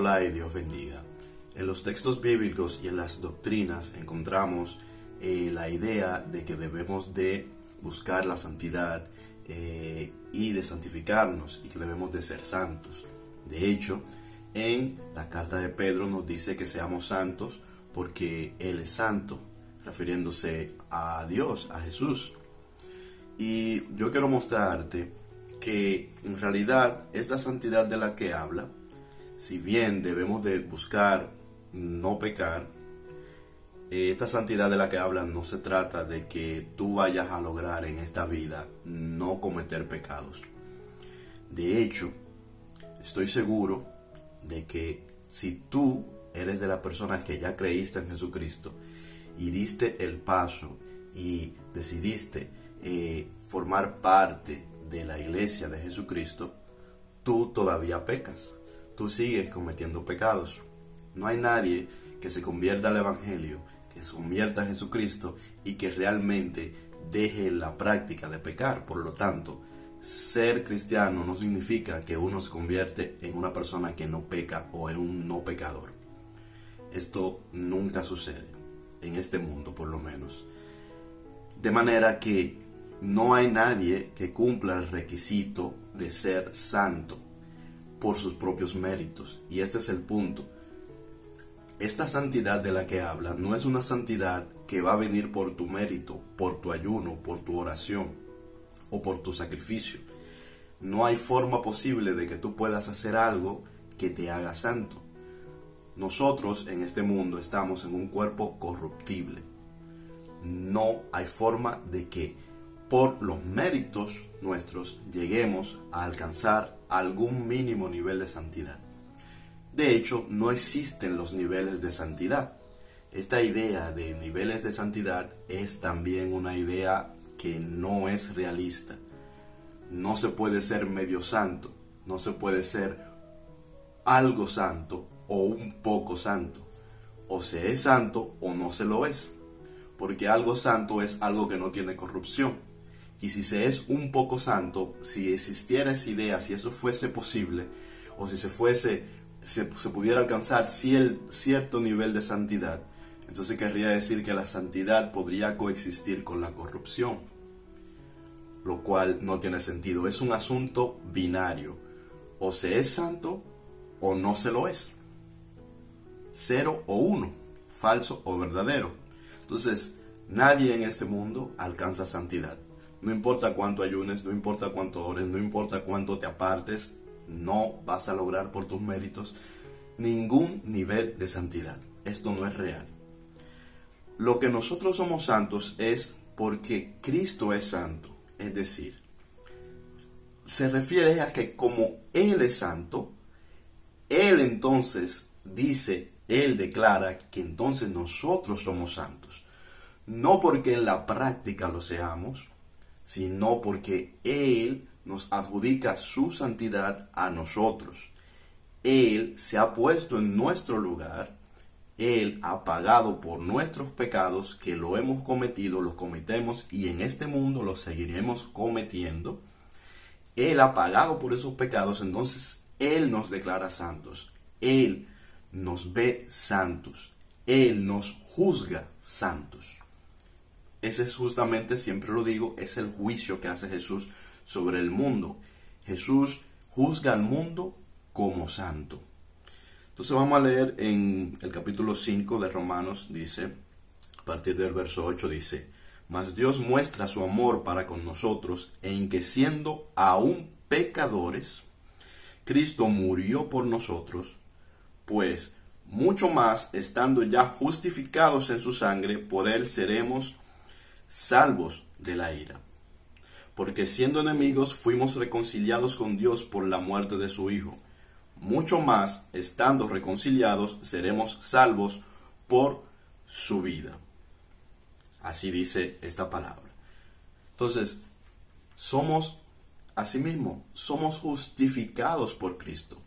Hola y Dios bendiga. En los textos bíblicos y en las doctrinas encontramos la idea de que debemos de buscar la santidad y de santificarnos y que debemos de ser santos. De hecho, en la carta de Pedro nos dice que seamos santos porque Él es santo, refiriéndose a Dios, a Jesús. Y yo quiero mostrarte que en realidad esta santidad de la que habla, si bien debemos de buscar no pecar, esta santidad de la que habla no se trata de que tú vayas a lograr en esta vida no cometer pecados. De hecho, estoy seguro de que si tú eres de las personas que ya creíste en Jesucristo y diste el paso y decidiste formar parte de la iglesia de Jesucristo, tú todavía pecas. Tú sigues cometiendo pecados. No hay nadie que se convierta al Evangelio, que se convierta a Jesucristo y que realmente deje la práctica de pecar. Por lo tanto, ser cristiano no significa que uno se convierte en una persona que no peca o en un no pecador. Esto nunca sucede, en este mundo por lo menos. De manera que no hay nadie que cumpla el requisito de ser santo por sus propios méritos. Y este es el punto. Esta santidad de la que habla no es una santidad que va a venir por tu mérito, por tu ayuno, por tu oración o por tu sacrificio. No hay forma posible de que tú puedas hacer algo que te haga santo. Nosotros en este mundo estamos en un cuerpo corruptible. No hay forma de que por los méritos nuestros lleguemos a alcanzar algún mínimo nivel de santidad. De hecho, no existen los niveles de santidad. Esta idea de niveles de santidad es también una idea que no es realista. No se puede ser medio santo, no se puede ser algo santo o un poco santo. O se es santo o no se lo es. Porque algo santo es algo que no tiene corrupción. Y si se es un poco santo, si existiera esa idea, si eso fuese posible, o si se pudiera alcanzar cierto nivel de santidad, entonces querría decir que la santidad podría coexistir con la corrupción, lo cual no tiene sentido. Es un asunto binario. O se es santo o no se lo es. 0 o 1, falso o verdadero. Entonces, nadie en este mundo alcanza santidad. No importa cuánto ayunes, no importa cuánto ores, no importa cuánto te apartes, no vas a lograr por tus méritos ningún nivel de santidad. Esto no es real. Lo que nosotros somos santos es porque Cristo es santo. Es decir, se refiere a que como Él es santo, Él entonces dice, Él declara que entonces nosotros somos santos. No porque en la práctica lo seamos, sino porque Él nos adjudica su santidad a nosotros. Él se ha puesto en nuestro lugar, Él ha pagado por nuestros pecados que lo hemos cometido, los cometemos y en este mundo los seguiremos cometiendo. Él ha pagado por esos pecados, entonces Él nos declara santos. Él nos ve santos. Él nos juzga santos. Ese es justamente, siempre lo digo, es el juicio que hace Jesús sobre el mundo. Jesús juzga al mundo como santo. Entonces vamos a leer en el capítulo 5 de Romanos, dice, a partir del verso 8 dice, mas Dios muestra su amor para con nosotros en que siendo aún pecadores, Cristo murió por nosotros, pues mucho más, estando ya justificados en su sangre, por Él seremos salvos de la ira. Porque siendo enemigos fuimos reconciliados con Dios por la muerte de su Hijo. Mucho más, estando reconciliados, seremos salvos por su vida. Así dice esta palabra. Entonces, asimismo, somos justificados por Cristo.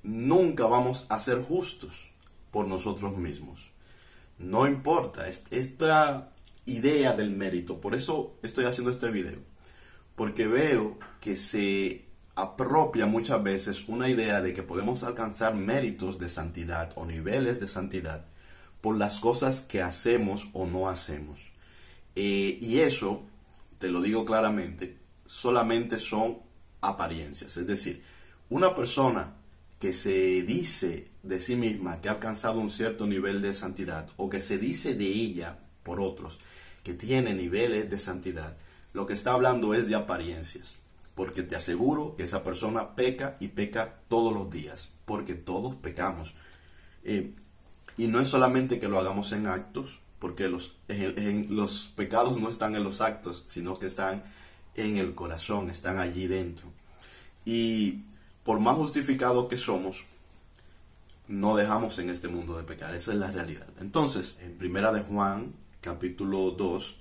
Nunca vamos a ser justos por nosotros mismos. No importa, esta idea del mérito. Por eso estoy haciendo este video. Porque veo que se apropia muchas veces una idea de que podemos alcanzar méritos de santidad o niveles de santidad por las cosas que hacemos o no hacemos. Y eso, te lo digo claramente, solamente son apariencias. Es decir, una persona que se dice de sí misma que ha alcanzado un cierto nivel de santidad, o que se dice de ella por otros que tiene niveles de santidad, lo que está hablando es de apariencias. Porque te aseguro que esa persona peca y peca todos los días, porque todos pecamos. Y no es solamente que lo hagamos en actos, porque los pecados no están en los actos, sino que están en el corazón, están allí dentro. Y por más justificados que somos, no dejamos en este mundo de pecar. Esa es la realidad. Entonces, en Primera de Juan, capítulo 2,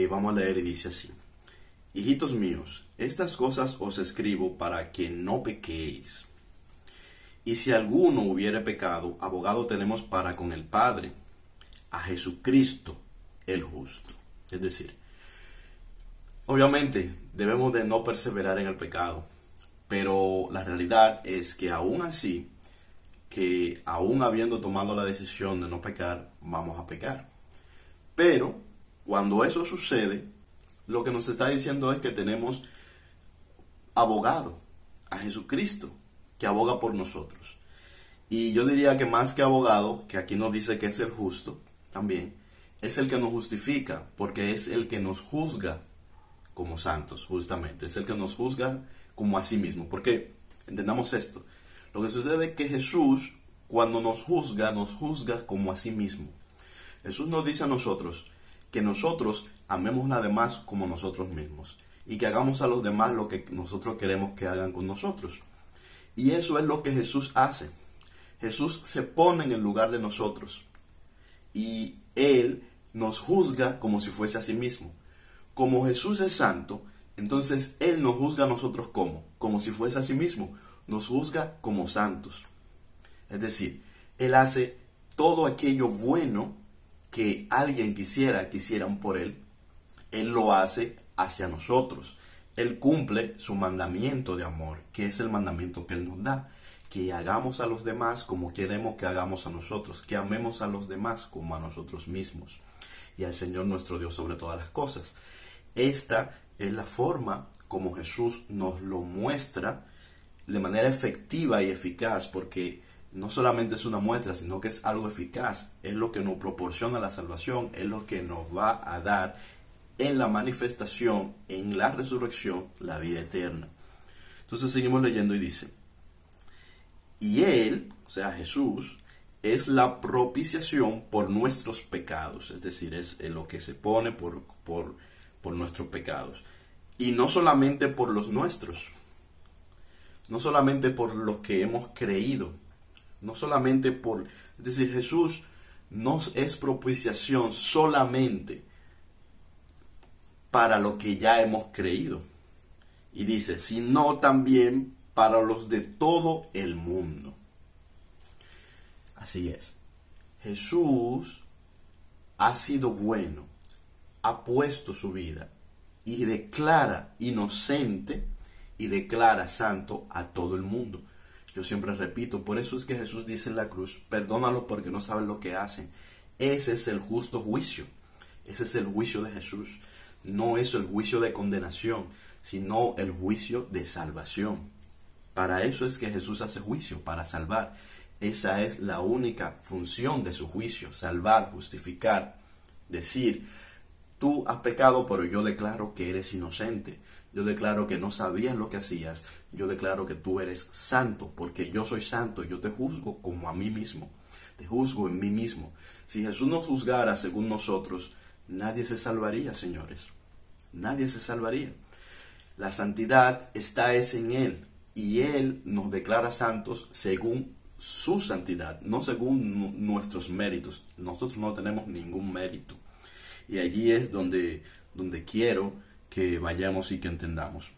vamos a leer y dice así: Hijitos míos, estas cosas os escribo para que no pequéis. Y si alguno hubiere pecado, abogado tenemos para con el Padre, a Jesucristo el justo. Es decir, obviamente debemos de no perseverar en el pecado, pero la realidad es que aún así, que aún habiendo tomado la decisión de no pecar, vamos a pecar. Pero cuando eso sucede, lo que nos está diciendo es que tenemos abogado, a Jesucristo, que aboga por nosotros. Y yo diría que más que abogado, que aquí nos dice que es el justo, también, es el que nos justifica, porque es el que nos juzga como santos, justamente. Es el que nos juzga como a sí mismo. Porque, entendamos esto, lo que sucede es que Jesús, cuando nos juzga como a sí mismo. Jesús nos dice a nosotros que nosotros amemos a los demás como nosotros mismos, y que hagamos a los demás lo que nosotros queremos que hagan con nosotros. Y eso es lo que Jesús hace. Jesús se pone en el lugar de nosotros y Él nos juzga como si fuese a sí mismo. Como Jesús es santo, entonces Él nos juzga a nosotros como si fuese a sí mismo. Nos juzga como santos. Es decir, Él hace todo aquello bueno que alguien quisieran por Él. Él lo hace hacia nosotros. Él cumple su mandamiento de amor, que es el mandamiento que Él nos da, que hagamos a los demás como queremos que hagamos a nosotros, que amemos a los demás como a nosotros mismos, y al Señor nuestro Dios sobre todas las cosas. Esta es la forma como Jesús nos lo muestra de manera efectiva y eficaz, porque no solamente es una muestra, sino que es algo eficaz, es lo que nos proporciona la salvación, es lo que nos va a dar en la manifestación, en la resurrección, la vida eterna. Entonces seguimos leyendo y dice: y Él, o sea Jesús, es la propiciación por nuestros pecados, es decir, es lo que se pone por nuestros pecados. Y no solamente por los nuestros, no solamente por los que hemos creído, no solamente por... Es decir, Jesús no es propiciación solamente para lo que ya hemos creído. Y dice, sino también para los de todo el mundo. Así es. Jesús ha sido bueno, ha puesto su vida y declara inocente y declara santo a todo el mundo. Yo siempre repito, por eso es que Jesús dice en la cruz, perdónalo porque no saben lo que hacen. Ese es el justo juicio. Ese es el juicio de Jesús. No es el juicio de condenación, sino el juicio de salvación. Para eso es que Jesús hace juicio, para salvar. Esa es la única función de su juicio, salvar, justificar, decir, tú has pecado, pero yo declaro que eres inocente. Yo declaro que no sabías lo que hacías. Yo declaro que tú eres santo, porque yo soy santo. Yo te juzgo como a mí mismo. Te juzgo en mí mismo. Si Jesús nos juzgara según nosotros, nadie se salvaría, señores. Nadie se salvaría. La santidad está en Él. Y Él nos declara santos según su santidad, no según nuestros méritos. Nosotros no tenemos ningún mérito. Y allí es donde quiero que vayamos y que entendamos.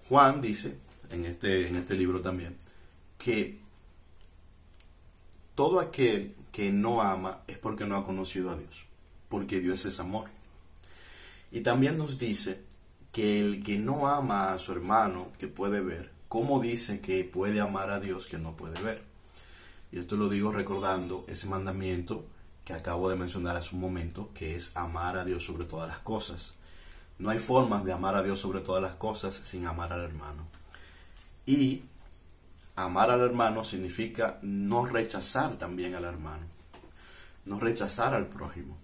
Juan dice, en este libro también, que todo aquel que no ama es porque no ha conocido a Dios, porque Dios es amor. Y también nos dice que el que no ama a su hermano que puede ver, ¿cómo dice que puede amar a Dios que no puede ver? Y esto lo digo recordando ese mandamiento que acabo de mencionar hace un momento, que es amar a Dios sobre todas las cosas. No hay formas de amar a Dios sobre todas las cosas sin amar al hermano. Y amar al hermano significa no rechazar también al hermano, no rechazar al prójimo.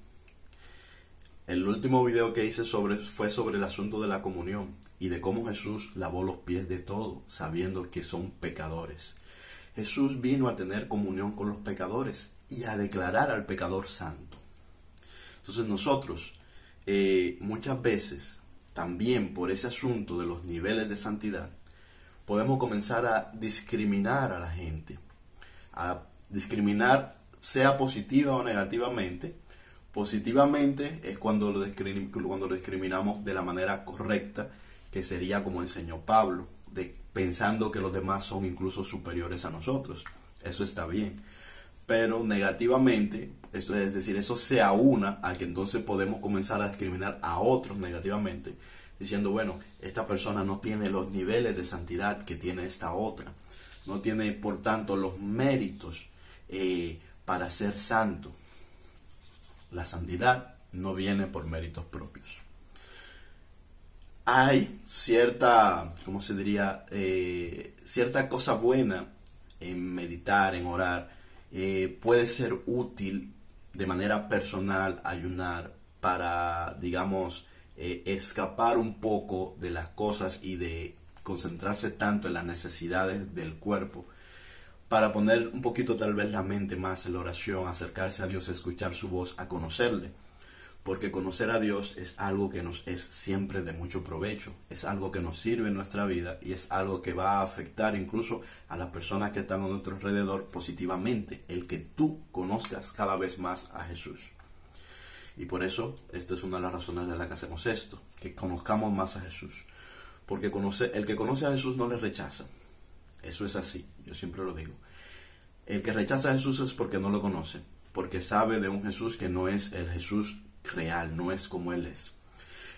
El último video que hice fue sobre el asunto de la comunión y de cómo Jesús lavó los pies de todos, sabiendo que son pecadores. Jesús vino a tener comunión con los pecadores y a declarar al pecador santo. Entonces nosotros muchas veces, también por ese asunto de los niveles de santidad, podemos comenzar a discriminar a la gente, a discriminar sea positiva o negativamente. Positivamente es cuando lo discriminamos de la manera correcta, que sería como enseñó Pablo, pensando que los demás son incluso superiores a nosotros. Eso está bien. Pero negativamente, esto es decir, eso se aúna a que entonces podemos comenzar a discriminar a otros negativamente, diciendo, bueno, esta persona no tiene los niveles de santidad que tiene esta otra, no tiene por tanto los méritos para ser santo. La santidad no viene por méritos propios. Hay cierta, ¿cómo se diría? Cierta cosa buena en meditar, en orar. Puede ser útil de manera personal ayunar para, digamos, escapar un poco de las cosas y de concentrarse tanto en las necesidades del cuerpo, para poner un poquito tal vez la mente más en la oración, acercarse a Dios, escuchar su voz, a conocerle. Porque conocer a Dios es algo que nos es siempre de mucho provecho, es algo que nos sirve en nuestra vida y es algo que va a afectar incluso a las personas que están a nuestro alrededor positivamente, el que tú conozcas cada vez más a Jesús. Y por eso, esta es una de las razones de las que hacemos esto, que conozcamos más a Jesús. Porque el que conoce a Jesús no le rechaza. Eso es así, yo siempre lo digo. El que rechaza a Jesús es porque no lo conoce, porque sabe de un Jesús que no es el Jesús real, no es como Él es.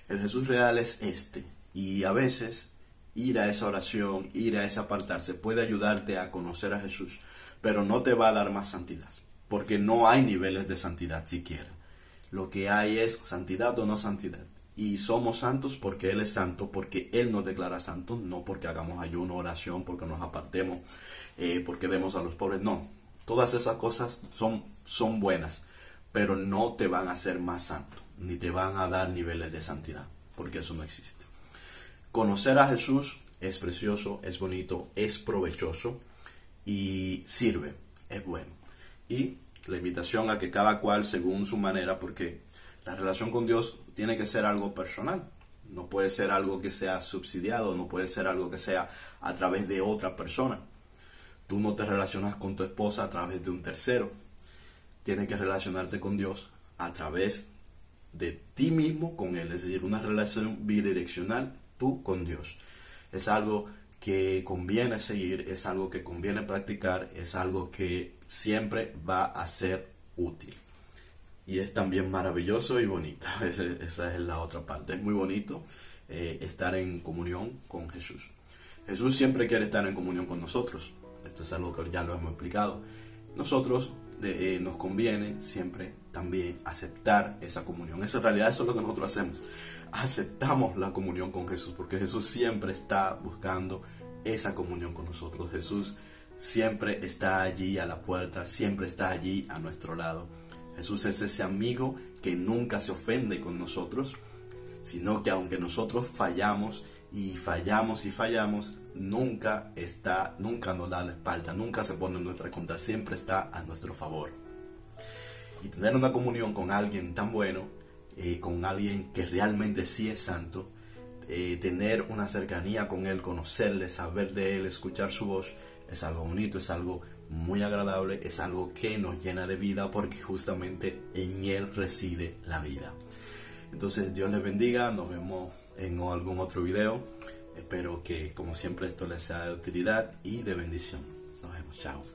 El Jesús real es este, y a veces ir a esa oración, ir a ese apartarse, puede ayudarte a conocer a Jesús, pero no te va a dar más santidad, porque no hay niveles de santidad siquiera. Lo que hay es santidad o no santidad. Y somos santos porque Él es santo, porque Él nos declara santos, no porque hagamos ayuno, oración, porque nos apartemos, porque demos a los pobres. No, todas esas cosas son buenas, pero no te van a hacer más santo, ni te van a dar niveles de santidad, porque eso no existe. Conocer a Jesús es precioso, es bonito, es provechoso y sirve, es bueno. Y la invitación a que cada cual según su manera, porque la relación con Dios tiene que ser algo personal. No puede ser algo que sea subsidiado, no puede ser algo que sea a través de otra persona. Tú no te relacionas con tu esposa a través de un tercero. Tienes que relacionarte con Dios a través de ti mismo con Él. Es decir, una relación bidireccional, tú con Dios. Es algo que conviene seguir, es algo que conviene practicar, es algo que siempre va a ser útil. Y es también maravilloso y bonito. Esa es la otra parte. Es muy bonito estar en comunión con Jesús. Jesús siempre quiere estar en comunión con nosotros. Esto es algo que ya lo hemos explicado. Nosotros nos conviene siempre también aceptar esa comunión. En realidad eso es lo que nosotros hacemos. Aceptamos la comunión con Jesús, porque Jesús siempre está buscando esa comunión con nosotros. Jesús siempre está allí a la puerta, siempre está allí a nuestro lado. Jesús es ese amigo que nunca se ofende con nosotros, sino que aunque nosotros fallamos y fallamos y fallamos, nunca nos da la espalda, nunca se pone en nuestra contra, siempre está a nuestro favor. Y tener una comunión con alguien tan bueno, con alguien que realmente sí es santo, tener una cercanía con Él, conocerle, saber de Él, escuchar su voz, es algo bonito, es algo muy agradable, es algo que nos llena de vida, porque justamente en Él reside la vida. Entonces Dios les bendiga, nos vemos en algún otro video. Espero que como siempre esto les sea de utilidad y de bendición. Nos vemos, chao.